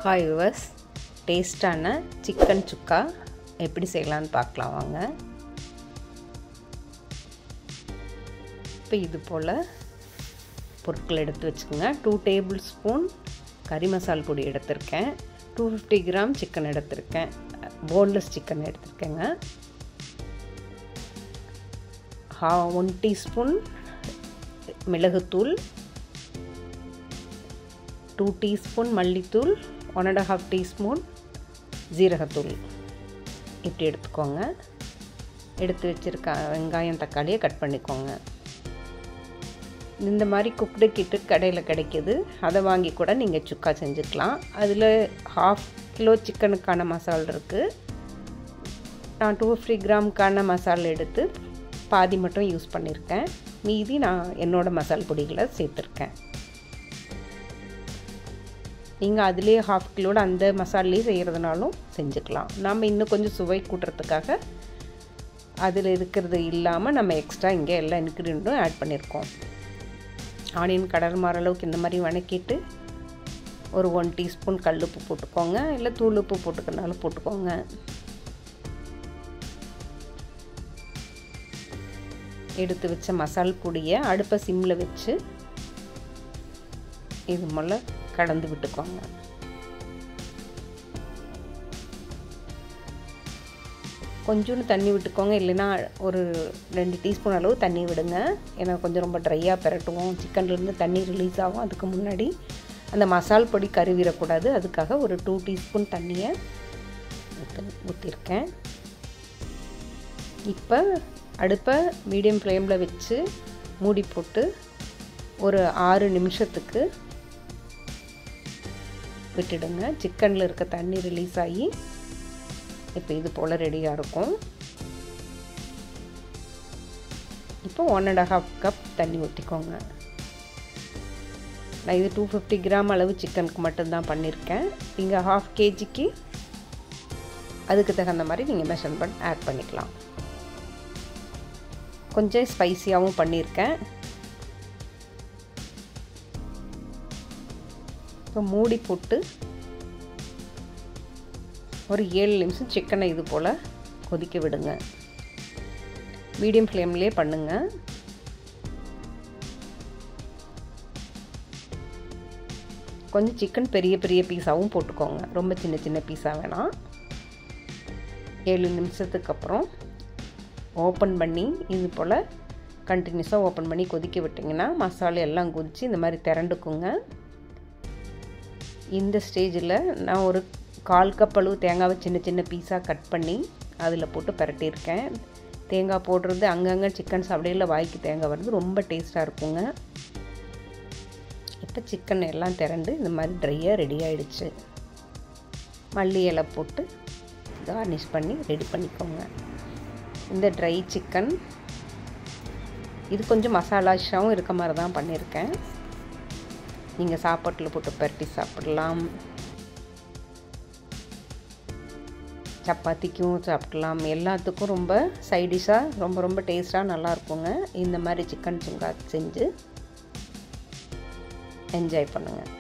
Hi viewers, டேஸ்டான chicken சுக்கா எப்படி செய்யலான்னு பார்க்கலாம் வாங்க. இப்போ இது போல் பொருட்கள் எடுத்து வச்சுக்கோங்க. 2 டேபிள் ஸ்பூன் கறி மசால் பொடி எடுத்திருக்கேன். 250 கிராம் சிக்கன் எடுத்திருக்கேன். போன்லெஸ் சிக்கன் எடுத்திருக்கேங்க. 1 டீஸ்பூன் மிளகுத்தூள், 2 டீஸ்பூன் மல்லித்தூள், 1.5 டீஸ்பூன் ஜீரகத்தூள் இப்படி எடுத்துக்கோங்க. எடுத்து வச்சுருக்க வெங்காயம் தக்காளியை கட் பண்ணிக்கோங்க. இந்த மாதிரி குக்டு கிட்டு கடையில் கிடைக்கிது, அதை வாங்கி கூட நீங்கள் சுக்கா செஞ்சுக்கலாம். அதில் 1/2 கிலோ சிக்கனுக்கான மசால் இருக்குது. நான் 250 கிராமுக்கான மசால் எடுத்து பாதி மட்டும் யூஸ் பண்ணியிருக்கேன். மீதி நான் என்னோடய மசால் பொடிகளை சேர்த்துருக்கேன். நீங்கள் அதிலே 1/2 கிலோட அந்த மசாலே செய்கிறதுனாலும் செஞ்சுக்கலாம். நம்ம இன்னும் கொஞ்சம் சுவை கூட்டுறதுக்காக அதில் இருக்கிறது இல்லாமல் நம்ம எக்ஸ்ட்ரா இங்கே எல்லா இன்க்ரீடியண்ட்டும் ஆட் பண்ணியிருக்கோம். ஆனியன் கடல் மாற அளவுக்கு இந்த மாதிரி வணக்கிட்டு ஒரு 1 டீஸ்பூன் கல்லுப்பு போட்டுக்கோங்க, இல்லை தூள் உப்பு போட்டுக்கிறனாலும் போட்டுக்கோங்க. எடுத்து வச்ச மசால் பொடியை அடுப்பை சிம்மில் வச்சு இது போல் கலந்து விட்டுக்கோங்க. கொஞ்சோண்டு தண்ணி விட்டுக்கோங்க, இல்லைன்னா ஒரு 2 டீஸ்பூன் அளவு தண்ணி விடுங்க. ஏன்னா கொஞ்சம் ரொம்ப ட்ரையாக பிரட்டுவோம், சிக்கன்லேருந்து தண்ணி ரிலீஸ் ஆகும். அதுக்கு முன்னாடி அந்த மசால் பொடி கருவிடக்கூடாது, அதுக்காக ஒரு 2 டீஸ்பூன் தண்ணியை ஊற்றிருக்கேன். இப்போ அடுப்பை மீடியம் ஃப்ளேமில் வச்சு மூடி போட்டு ஒரு 6 நிமிஷத்துக்கு விட்டுடுங்க. சிக்கனில் இருக்க தண்ணி ரிலீஸ் ஆகி இப்போ இது போல் ரெடியாக இருக்கும். இப்போ 1.5 கப் தண்ணி ஊற்றிக்கோங்க. நான் இது 250 கிராம் அளவு சிக்கனுக்கு மட்டும்தான் பண்ணியிருக்கேன். நீங்கள் 1/2 kgக்கு அதுக்கு தகுந்த மாதிரி நீங்கள் மெஷர்மெண்ட் ஆட் பண்ணிக்கலாம். கொஞ்சம் ஸ்பைசியாகவும் பண்ணியிருக்கேன். இப்போ மூடி போட்டு ஒரு 7 நிமிஷம் சிக்கனை இது போல் கொதிக்க விடுங்க. மீடியம் ஃப்ளேம்லேயே பண்ணுங்கள். கொஞ்சம் சிக்கன் பெரிய பெரிய பீஸாகவும் போட்டுக்கோங்க, ரொம்ப சின்ன சின்ன பீஸாக வேணாம். 7 நிமிஷத்துக்கு அப்புறம் ஓப்பன் பண்ணி இது போல் கண்டினியூஸாக ஓப்பன் பண்ணி கொதிக்க விட்டிங்கன்னா மசாலா எல்லாம் கொதித்து இந்த மாதிரி திரண்டுக்குங்க. இந்த ஸ்டேஜில் நான் ஒரு 1/4 கப் அளவு தேங்காவை சின்ன சின்ன பீஸாக கட் பண்ணி அதில் போட்டு பரட்டியிருக்கேன். தேங்காய் போடுறது அங்கங்கே சிக்கன் சாப்பிடையில் வாய்க்கு தேங்காய் வருது, ரொம்ப டேஸ்ட்டாக இருக்குங்க. இப்போ சிக்கன் எல்லாம் திரண்டு இந்த மாதிரி ட்ரையாக ரெடி ஆகிடுச்சு. மல்லி இலை போட்டு கார்னிஷ் பண்ணி ரெடி பண்ணிக்கோங்க. இந்த ட்ரை சிக்கன் இது கொஞ்சம் மசாலாஷாகவும் இருக்க மாதிரி தான் பண்ணியிருக்கேன். நீங்கள் சாப்பாட்டில் போட்டு பரட்டி சாப்பிடலாம், சப்பாத்திக்கும் சாப்பிடலாம், எல்லாத்துக்கும் ரொம்ப சைடிஷாக ரொம்ப ரொம்ப டேஸ்ட்டாக நல்லாயிருக்குங்க. இந்த மாதிரி சிக்கன் சுக்கா செஞ்சு என்ஜாய் பண்ணுங்கள்.